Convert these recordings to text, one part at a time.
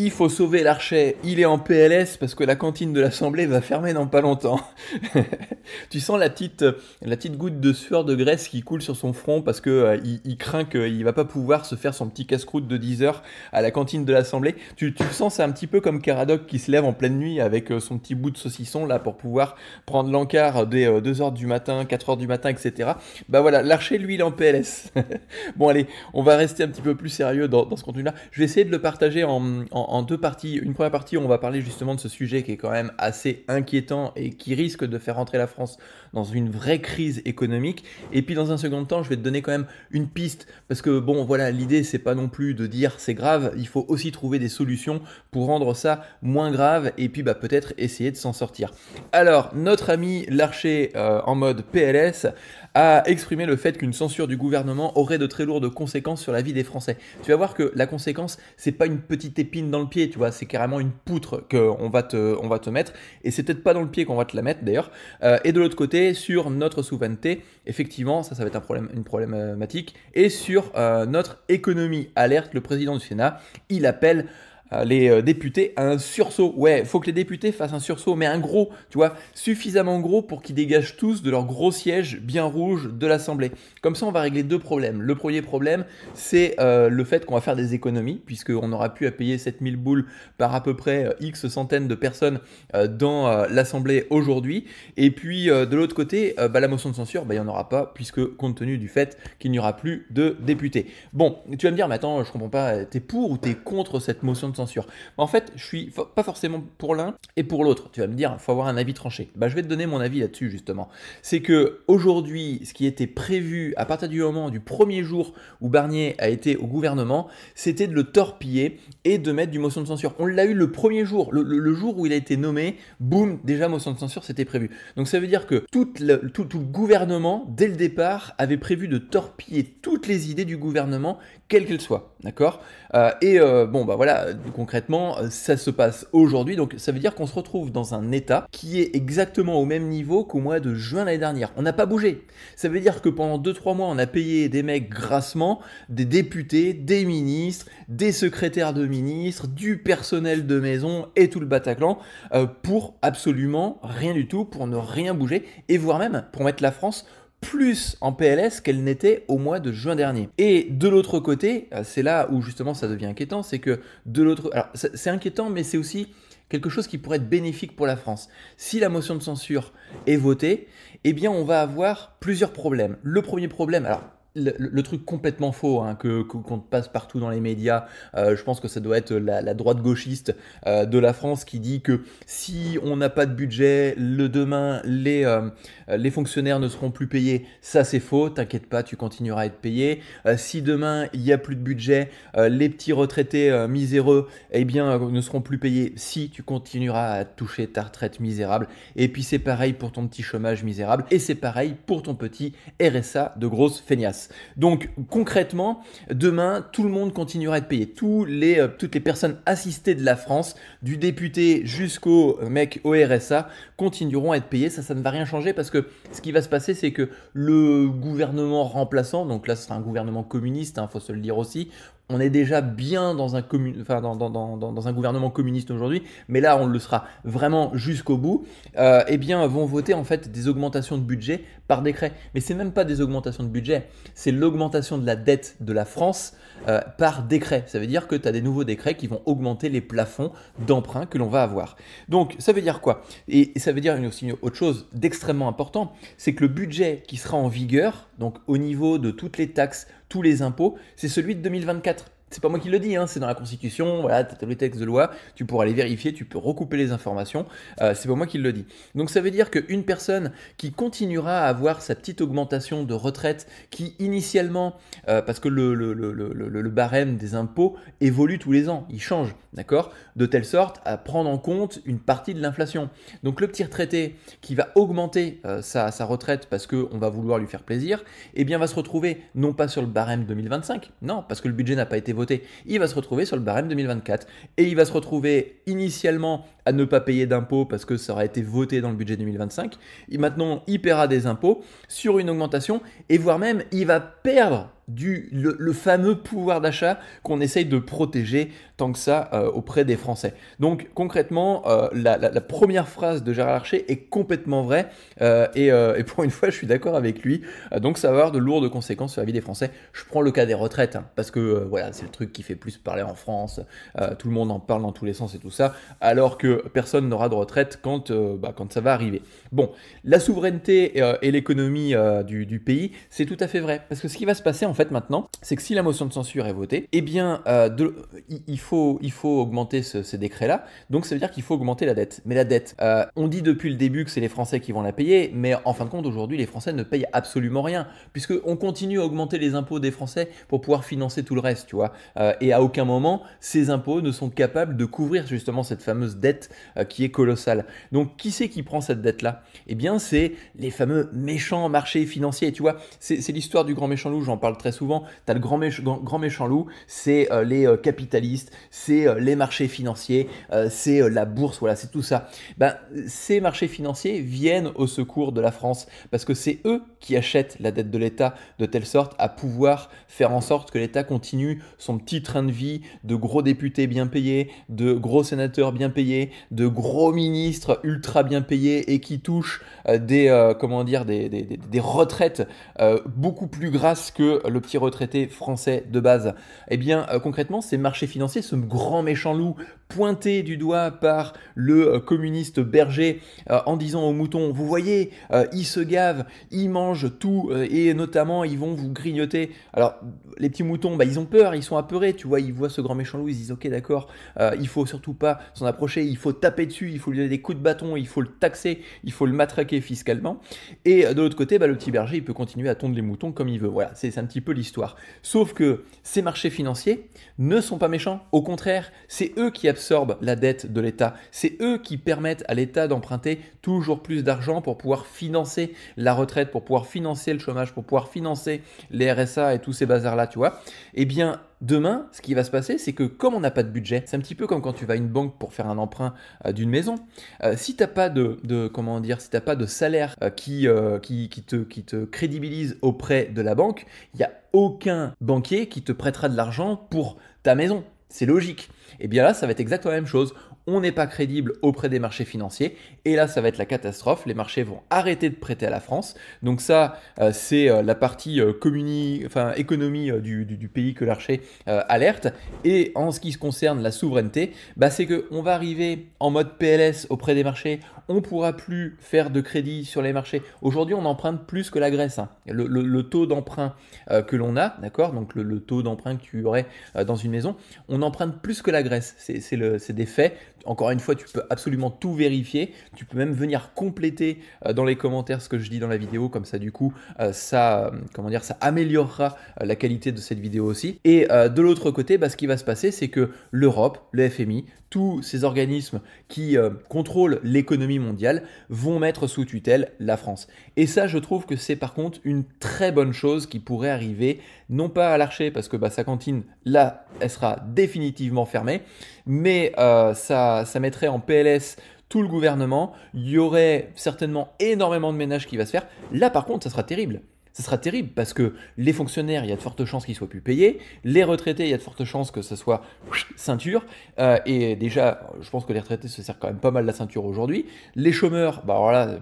Il faut sauver Larcher, il est en PLS parce que la cantine de l'Assemblée va fermer dans pas longtemps. Tu sens la petite goutte de sueur de graisse qui coule sur son front parce que il craint qu'il va pas pouvoir se faire son petit casse-croûte de 10 heures à la cantine de l'Assemblée. Tu le sens, c'est un petit peu comme Caradoc qui se lève en pleine nuit avec son petit bout de saucisson là pour pouvoir prendre l'encart dès 2 heures du matin, 4 heures du matin, etc. Bah voilà, Larcher, lui, il est en PLS. Bon allez, on va rester un petit peu plus sérieux dans ce contenu-là. Je vais essayer de le partager en deux parties. Une première partie où on va parler justement de ce sujet qui est quand même assez inquiétant et qui risque de faire rentrer la France dans une vraie crise économique. Et puis dans un second temps, je vais te donner quand même une piste parce que bon voilà, l'idée c'est pas non plus de dire c'est grave, il faut aussi trouver des solutions pour rendre ça moins grave et puis bah peut-être essayer de s'en sortir. Alors, notre ami Larcher en mode PLS a exprimé le fait qu'une censure du gouvernement aurait de très lourdes conséquences sur la vie des Français. Tu vas voir que la conséquence, c'est pas une petite épine dans le pied, tu vois, c'est carrément une poutre qu'on va te mettre, et c'est peut-être pas dans le pied qu'on va te la mettre d'ailleurs. Et de l'autre côté, sur notre souveraineté, effectivement, ça va être une problématique, et sur notre économie, alerte le président du Sénat, il appelle les députés à un sursaut. Ouais, faut que les députés fassent un sursaut, mais un gros, tu vois, suffisamment gros pour qu'ils dégagent tous de leur gros siège bien rouge de l'Assemblée. Comme ça, on va régler deux problèmes. Le premier problème, c'est le fait qu'on va faire des économies, puisqu'on n'aura plus à payer 7000 boules par à peu près X centaines de personnes dans l'Assemblée aujourd'hui. Et puis, de l'autre côté, la motion de censure, il n'y en aura pas, puisque compte tenu du fait qu'il n'y aura plus de députés. Bon, tu vas me dire, mais attends, je comprends pas, t'es pour ou t'es contre cette motion de censure? En fait, je suis pas forcément pour l'un et pour l'autre. Tu vas me dire, il faut avoir un avis tranché. Je vais te donner mon avis là-dessus justement. C'est que aujourd'hui, ce qui était prévu à partir du moment du premier jour où Barnier a été au gouvernement, c'était de le torpiller et de mettre du motion de censure. On l'a eu le premier jour, le jour où il a été nommé, boum, déjà motion de censure, c'était prévu. Donc ça veut dire que tout le gouvernement, dès le départ, avait prévu de torpiller toutes les idées du gouvernement, quelles qu'elles soient, d'accord. Voilà, concrètement, ça se passe aujourd'hui, donc ça veut dire qu'on se retrouve dans un état qui est exactement au même niveau qu'au mois de juin l'année dernière. On n'a pas bougé. Ça veut dire que pendant 2-3 mois, on a payé des mecs grassement, des députés, des ministres, des secrétaires de ministres, du personnel de maison et tout le Bataclan pour absolument rien du tout, pour ne rien bouger, et voire même pour mettre la France plus en PLS qu'elle n'était au mois de juin dernier. Et de l'autre côté, c'est là où justement ça devient inquiétant, c'est que de l'autre... Alors c'est inquiétant, mais c'est aussi quelque chose qui pourrait être bénéfique pour la France. Si la motion de censure est votée, eh bien on va avoir plusieurs problèmes. Le premier problème, alors le truc complètement faux hein, qu'on passe partout dans les médias, je pense que ça doit être la droite gauchiste de la France qui dit que si on n'a pas de budget, demain les fonctionnaires ne seront plus payés. Ça c'est faux, t'inquiète pas, tu continueras à être payé. Si demain il n'y a plus de budget, les petits retraités miséreux ne seront plus payés. Si tu continueras à toucher ta retraite misérable. Et puis c'est pareil pour ton petit chômage misérable, et c'est pareil pour ton petit RSA de grosse feignasse. Donc concrètement, demain, tout le monde continuera à être payé. Toutes les personnes assistées de la France, du député jusqu'au mec au RSA, continueront à être payées. Ça ne va rien changer parce que ce qui va se passer, c'est que le gouvernement remplaçant, donc là ce sera un gouvernement communiste, faut se le dire aussi, on est déjà bien dans un, dans un gouvernement communiste aujourd'hui, mais là on le sera vraiment jusqu'au bout, vont voter en fait des augmentations de budget par décret. Mais c'est même pas des augmentations de budget, c'est l'augmentation de la dette de la France par décret. Ça veut dire que tu as des nouveaux décrets qui vont augmenter les plafonds d'emprunt que l'on va avoir. Donc ça veut dire quoi? Et ça veut dire aussi autre chose d'extrêmement important, c'est que le budget qui sera en vigueur, donc au niveau de toutes les taxes, tous les impôts, c'est celui de 2024. C'est pas moi qui le dis, c'est dans la Constitution, voilà, tu as le texte de loi, tu pourras les vérifier, tu peux recouper les informations, c'est pas moi qui le dis. Donc ça veut dire qu'une personne qui continuera à avoir sa petite augmentation de retraite, qui initialement, parce que le barème des impôts évolue tous les ans, il change, d'accord, de telle sorte à prendre en compte une partie de l'inflation. Donc le petit retraité qui va augmenter sa retraite parce qu'on va vouloir lui faire plaisir, va se retrouver non pas sur le barème 2025, non, parce que le budget n'a pas été voté, il va se retrouver sur le barème 2024 et il va se retrouver initialement à ne pas payer d'impôts parce que ça aura été voté dans le budget 2025. Et maintenant, il paiera des impôts sur une augmentation et voire même il va perdre le fameux pouvoir d'achat qu'on essaye de protéger tant que ça auprès des Français. Donc concrètement, la première phrase de Gérard Larcher est complètement vraie et pour une fois je suis d'accord avec lui. Donc ça va avoir de lourdes conséquences sur la vie des Français. Je prends le cas des retraites hein, parce que voilà, c'est le truc qui fait plus parler en France. Tout le monde en parle dans tous les sens et tout ça, alors que personne n'aura de retraite quand ça va arriver. Bon, la souveraineté et l'économie du pays, c'est tout à fait vrai. Parce que ce qui va se passer en fait maintenant, c'est que si la motion de censure est votée, eh bien il faut augmenter ces décrets-là. Donc ça veut dire qu'il faut augmenter la dette. Mais la dette, on dit depuis le début que c'est les Français qui vont la payer, mais en fin de compte aujourd'hui les Français ne payent absolument rien, puisqu'on continue à augmenter les impôts des Français pour pouvoir financer tout le reste, tu vois. Et à aucun moment ces impôts ne sont capables de couvrir justement cette fameuse dette qui est colossale. Donc qui c'est qui prend cette dette-là? Eh bien c'est les fameux méchants marchés financiers, tu vois. C'est l'histoire du grand méchant loup, j'en parle très souvent. Tu as le grand méchant loup, c'est les capitalistes, c'est les marchés financiers, c'est la bourse, voilà, c'est tout ça. Ben, ces marchés financiers viennent au secours de la France parce que c'est eux qui achètent la dette de l'État de telle sorte à pouvoir faire en sorte que l'État continue son petit train de vie de gros députés bien payés, de gros sénateurs bien payés, de gros ministres ultra bien payés et qui touchent des retraites beaucoup plus grasses que le petit retraité français de base. Eh bien, concrètement, ces marchés financiers, ce grand méchant loup pointé du doigt par le communiste Berger en disant aux moutons, vous voyez, ils se gavent, ils mangent tout et notamment ils vont vous grignoter. Alors les petits moutons, ils ont peur, ils sont apeurés, tu vois, ils voient ce grand méchant loup, ils se disent ok d'accord, il faut surtout pas s'en approcher, il faut taper dessus, il faut lui donner des coups de bâton, il faut le taxer, il faut le matraquer fiscalement. Et de l'autre côté, le petit berger, il peut continuer à tondre les moutons comme il veut. Voilà, c'est un petit peu l'histoire. Sauf que ces marchés financiers ne sont pas méchants, au contraire, c'est eux qui absorbent la dette de l'État. C'est eux qui permettent à l'État d'emprunter toujours plus d'argent pour pouvoir financer la retraite, pour pouvoir financer le chômage, pour pouvoir financer les RSA et tous ces bazars-là, tu vois. Eh bien, demain, ce qui va se passer, c'est que comme on n'a pas de budget, c'est un petit peu comme quand tu vas à une banque pour faire un emprunt d'une maison. Si tu n'as pas si t'as pas de salaire qui te crédibilise auprès de la banque, il n'y a aucun banquier qui te prêtera de l'argent pour ta maison. C'est logique. Et bien là, ça va être exactement la même chose. On n'est pas crédible auprès des marchés financiers et là, ça va être la catastrophe. Les marchés vont arrêter de prêter à la France. Donc ça, c'est la partie économie du pays que Larcher alerte. Et en ce qui se concerne la souveraineté, c'est qu'on va arriver en mode PLS auprès des marchés. On ne pourra plus faire de crédit sur les marchés. Aujourd'hui, on emprunte plus que la Grèce. Hein. Le taux d'emprunt que l'on a, d'accord, donc le taux d'emprunt que tu aurais dans une maison, on emprunte plus que la Grèce. C'est des faits. Encore une fois, tu peux absolument tout vérifier. Tu peux même venir compléter dans les commentaires ce que je dis dans la vidéo. Comme ça, du coup, ça améliorera la qualité de cette vidéo aussi. Et de l'autre côté, ce qui va se passer, c'est que l'Europe, le FMI, tous ces organismes qui contrôlent l'économie mondiale vont mettre sous tutelle la France. Et ça, je trouve que c'est par contre une très bonne chose qui pourrait arriver, non pas à Larcher, parce que sa cantine, là, elle sera définitivement fermée, mais ça mettrait en PLS tout le gouvernement, il y aurait certainement énormément de ménage qui va se faire. Là, par contre, ça sera terrible. Ça sera terrible parce que les fonctionnaires, il y a de fortes chances qu'ils soient plus payés. Les retraités, il y a de fortes chances que ce soit ceinture. Et déjà, je pense que les retraités se servent quand même pas mal la ceinture aujourd'hui. Les chômeurs,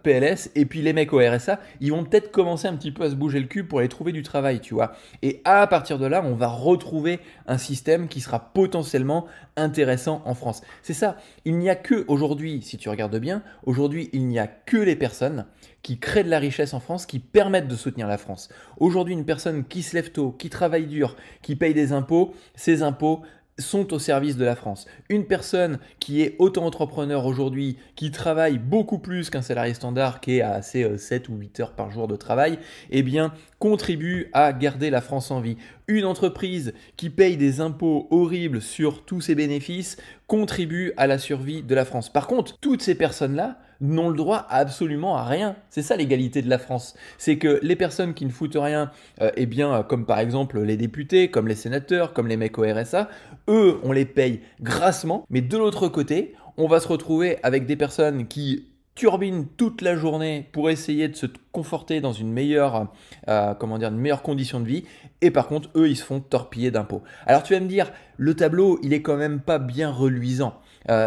PLS. Et puis les mecs au RSA, ils vont peut-être commencer un petit peu à se bouger le cul pour aller trouver du travail, tu vois. Et à partir de là, on va retrouver un système qui sera potentiellement intéressant en France. C'est ça. Il n'y a que aujourd'hui, si tu regardes bien, aujourd'hui, il n'y a que les personnes qui créent de la richesse en France, qui permettent de soutenir la France. Aujourd'hui, une personne qui se lève tôt, qui travaille dur, qui paye des impôts, ces impôts sont au service de la France. Une personne qui est auto-entrepreneur aujourd'hui, qui travaille beaucoup plus qu'un salarié standard qui est à 7 ou 8 heures par jour de travail, eh bien, contribue à garder la France en vie. Une entreprise qui paye des impôts horribles sur tous ses bénéfices contribue à la survie de la France. Par contre, toutes ces personnes-là n'ont le droit absolument à rien. C'est ça l'égalité de la France. C'est que les personnes qui ne foutent rien, comme par exemple les députés, comme les sénateurs, comme les mecs au RSA, eux, on les paye grassement. Mais de l'autre côté, on va se retrouver avec des personnes qui turbine toute la journée pour essayer de se conforter dans une meilleure, comment dire, une meilleure condition de vie. Et par contre, eux, ils se font torpiller d'impôts. Alors tu vas me dire, le tableau, il est quand même pas bien reluisant.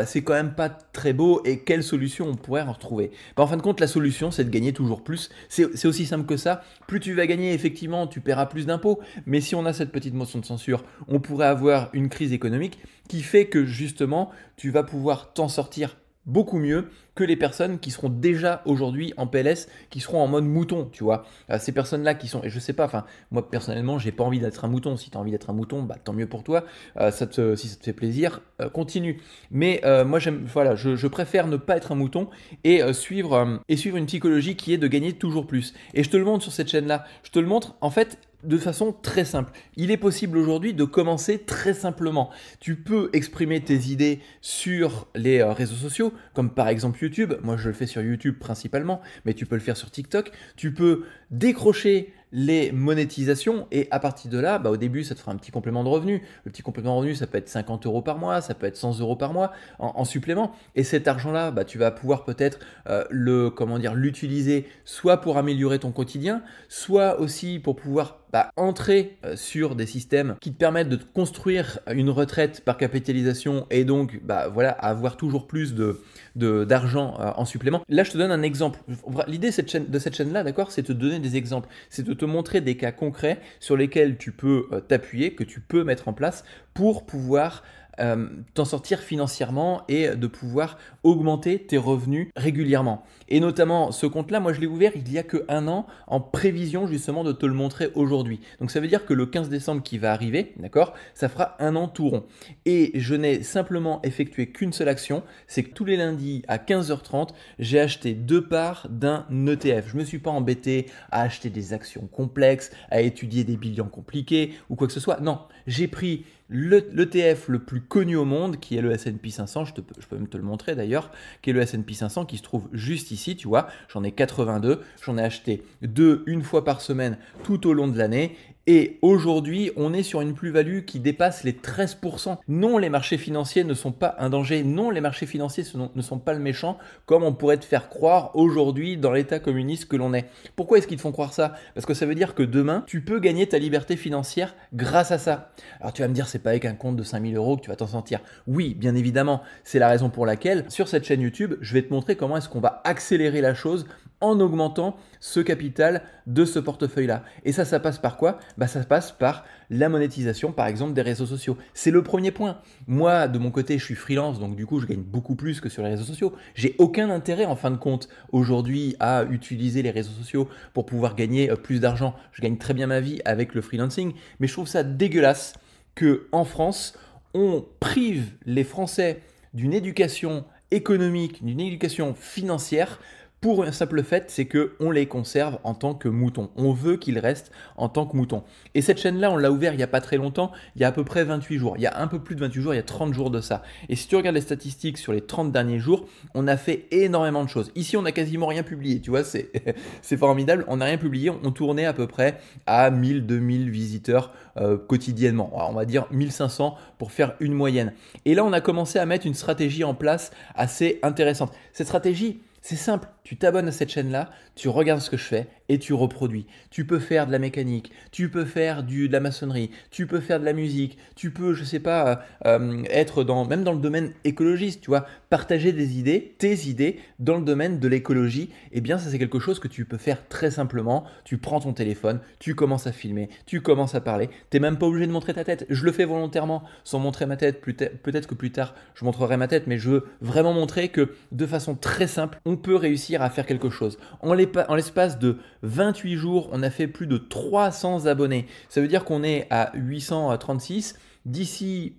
C'est quand même pas très beau et quelle solution on pourrait en retrouver? En fin de compte, la solution, c'est de gagner toujours plus. C'est aussi simple que ça. Plus tu vas gagner, effectivement, tu paieras plus d'impôts. Mais si on a cette petite motion de censure, on pourrait avoir une crise économique qui fait que justement, tu vas pouvoir t'en sortir beaucoup mieux que les personnes qui seront déjà aujourd'hui en PLS, qui seront en mode mouton, tu vois. Ces personnes-là qui sont, et je sais pas, enfin, moi personnellement, j'ai pas envie d'être un mouton. Si tu as envie d'être un mouton, bah tant mieux pour toi. Si ça te fait plaisir, continue. Mais moi, voilà, je préfère ne pas être un mouton et suivre une psychologie qui est de gagner toujours plus. Et je te le montre sur cette chaîne-là. Je te le montre, en fait, de façon très simple. Il est possible aujourd'hui de commencer très simplement. Tu peux exprimer tes idées sur les réseaux sociaux, comme par exemple YouTube. Moi, je le fais sur YouTube principalement, mais tu peux le faire sur TikTok. Tu peux décrocher les monétisations et à partir de là, bah, au début, ça te fera un petit complément de revenu. Le petit complément de revenu, ça peut être 50 euros par mois, ça peut être 100 euros par mois en supplément. Et cet argent-là, bah, tu vas pouvoir peut-être l'utiliser soit pour améliorer ton quotidien, soit aussi pour pouvoir entrer sur des systèmes qui te permettent de construire une retraite par capitalisation et donc voilà, avoir toujours plus d'argent en supplément. Là, je te donne un exemple. L'idée de cette chaîne-là, d'accord, c'est de te donner des exemples, c'est de te montrer des cas concrets sur lesquels tu peux t'appuyer, que tu peux mettre en place pour pouvoir t'en sortir financièrement et de pouvoir augmenter tes revenus régulièrement. Et notamment ce compte-là, moi je l'ai ouvert il y a que 1 an en prévision justement de te le montrer aujourd'hui. Donc ça veut dire que le 15 décembre qui va arriver, d'accord, ça fera 1 an tout rond. Et je n'ai simplement effectué qu'une seule action, c'est que tous les lundis à 15h30, j'ai acheté 2 parts d'un ETF. Je ne me suis pas embêté à acheter des actions complexes, à étudier des bilans compliqués ou quoi que ce soit. Non, j'ai pris l'ETF le plus connu au monde, qui est le S&P 500, je peux même te le montrer d'ailleurs, qui est le S&P 500 qui se trouve juste ici, tu vois, j'en ai 82, j'en ai acheté 2 une fois par semaine tout au long de l'année. Et aujourd'hui, on est sur une plus-value qui dépasse les 13%. Non, les marchés financiers ne sont pas un danger. Non, les marchés financiers ne sont pas le méchant, comme on pourrait te faire croire aujourd'hui dans l'état communiste que l'on est. Pourquoi est-ce qu'ils te font croire ça? Parce que ça veut dire que demain, tu peux gagner ta liberté financière grâce à ça. Alors tu vas me dire, c'est pas avec un compte de 5000 euros que tu vas t'en sortir. Oui, bien évidemment, c'est la raison pour laquelle, sur cette chaîne YouTube, je vais te montrer comment est-ce qu'on va accélérer la chose en augmentant ce capital de ce portefeuille-là. Et ça passe par quoi? Ça passe par la monétisation, par exemple, des réseaux sociaux. C'est le premier point. Moi, de mon côté, je suis freelance, donc du coup, je gagne beaucoup plus que sur les réseaux sociaux. J'ai aucun intérêt, en fin de compte, aujourd'hui, à utiliser les réseaux sociaux pour pouvoir gagner plus d'argent. Je gagne très bien ma vie avec le freelancing, mais je trouve ça dégueulasse qu'en France, on prive les Français d'une éducation économique, d'une éducation financière, pour un simple fait, c'est qu'on les conserve en tant que moutons. On veut qu'ils restent en tant que moutons. Et cette chaîne-là, on l'a ouverte il n'y a pas très longtemps, il y a à peu près 28 jours. Il y a un peu plus de 28 jours, il y a 30 jours de ça. Et si tu regardes les statistiques sur les 30 derniers jours, on a fait énormément de choses. Ici, on n'a quasiment rien publié, tu vois, c'est formidable. On n'a rien publié, on tournait à peu près à 1000-2000 visiteurs quotidiennement. Alors, on va dire 1500 pour faire une moyenne. Et là, on a commencé à mettre une stratégie en place assez intéressante. Cette stratégie, c'est simple, tu t'abonnes à cette chaîne-là, tu regardes ce que je fais et tu reproduis. Tu peux faire de la mécanique, tu peux faire de la maçonnerie, tu peux faire de la musique, tu peux, je sais pas, être même dans le domaine écologiste, tu vois, partager des idées, tes idées dans le domaine de l'écologie. Eh bien, ça c'est quelque chose que tu peux faire très simplement. Tu prends ton téléphone, tu commences à filmer, tu commences à parler. Tu n'es même pas obligé de montrer ta tête. Je le fais volontairement sans montrer ma tête. Peut-être que plus tard, je montrerai ma tête, mais je veux vraiment montrer que de façon très simple, on peut réussir à faire quelque chose. En l'espace de 28 jours, on a fait plus de 300 abonnés. Ça veut dire qu'on est à 836. D'ici,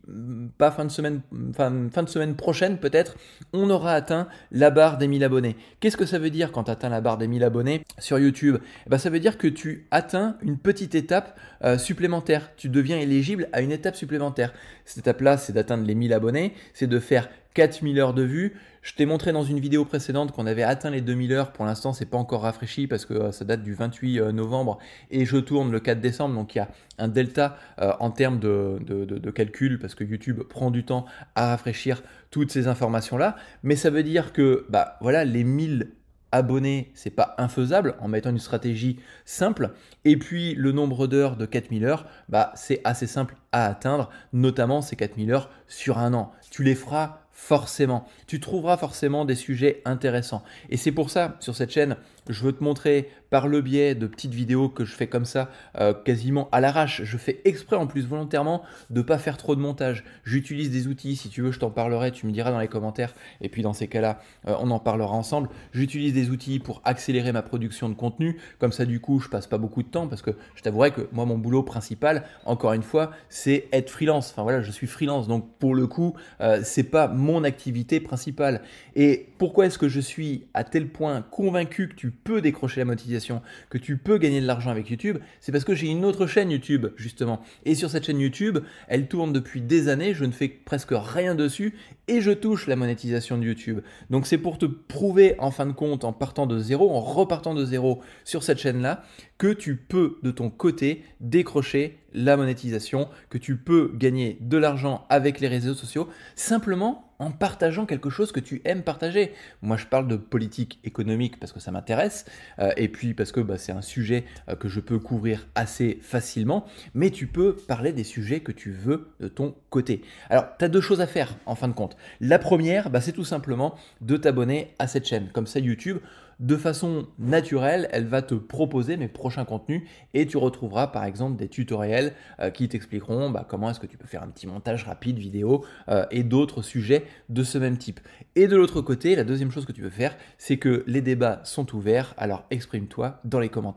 pas fin de semaine prochaine peut-être, on aura atteint la barre des 1000 abonnés. Qu'est-ce que ça veut dire quand tu atteins la barre des 1000 abonnés sur YouTube? Ça veut dire que tu atteins une petite étape supplémentaire. Tu deviens éligible à une étape supplémentaire. Cette étape-là, c'est d'atteindre les 1000 abonnés, c'est de faire 4000 heures de vues. Je t'ai montré dans une vidéo précédente qu'on avait atteint les 2000 heures. Pour l'instant, c'est pas encore rafraîchi parce que ça date du 28 novembre et je tourne le 4 décembre. Donc, il y a un delta en termes de calcul parce que YouTube prend du temps à rafraîchir toutes ces informations-là. Mais ça veut dire que bah, voilà, les 1000 abonnés, c'est pas infaisable en mettant une stratégie simple. Et puis le nombre d'heures de 4000 heures, bah, c'est assez simple à atteindre, notamment ces 4000 heures sur un an. Tu les feras forcément. Tu trouveras forcément des sujets intéressants. Et c'est pour ça, sur cette chaîne, je veux te montrer par le biais de petites vidéos que je fais comme ça, quasiment à l'arrache. Je fais exprès en plus volontairement de ne pas faire trop de montage. J'utilise des outils, si tu veux, je t'en parlerai, tu me diras dans les commentaires. Et puis dans ces cas-là, on en parlera ensemble. J'utilise des outils pour accélérer ma production de contenu. Comme ça, du coup, je passe pas beaucoup de temps parce que je t'avouerai que moi, mon boulot principal, encore une fois, c'est être freelance. Enfin voilà, je suis freelance. Donc pour le coup, c'est pas mon activité principale. Et pourquoi est-ce que je suis à tel point convaincu que tu peux décrocher la monétisation, que tu peux gagner de l'argent avec YouTube? C'est parce que j'ai une autre chaîne YouTube, justement. Et sur cette chaîne YouTube, elle tourne depuis des années, je ne fais presque rien dessus et je touche la monétisation de YouTube. Donc c'est pour te prouver en fin de compte, en partant de zéro, en repartant de zéro sur cette chaîne-là, que tu peux de ton côté décrocher la monétisation, que tu peux gagner de l'argent avec les réseaux sociaux, simplement en partageant quelque chose que tu aimes partager. Moi, je parle de politique économique parce que ça m'intéresse, et puis parce que c'est un sujet que je peux couvrir assez facilement, mais tu peux parler des sujets que tu veux de ton côté. Alors, tu as deux choses à faire en fin de compte. La première, c'est tout simplement de t'abonner à cette chaîne. Comme ça, YouTube, de façon naturelle, elle va te proposer mes prochains contenus et tu retrouveras par exemple des tutoriels qui t'expliqueront comment est-ce que tu peux faire un petit montage rapide vidéo et d'autres sujets de ce même type. Et de l'autre côté, la deuxième chose que tu peux faire, c'est que les débats sont ouverts, alors exprime-toi dans les commentaires.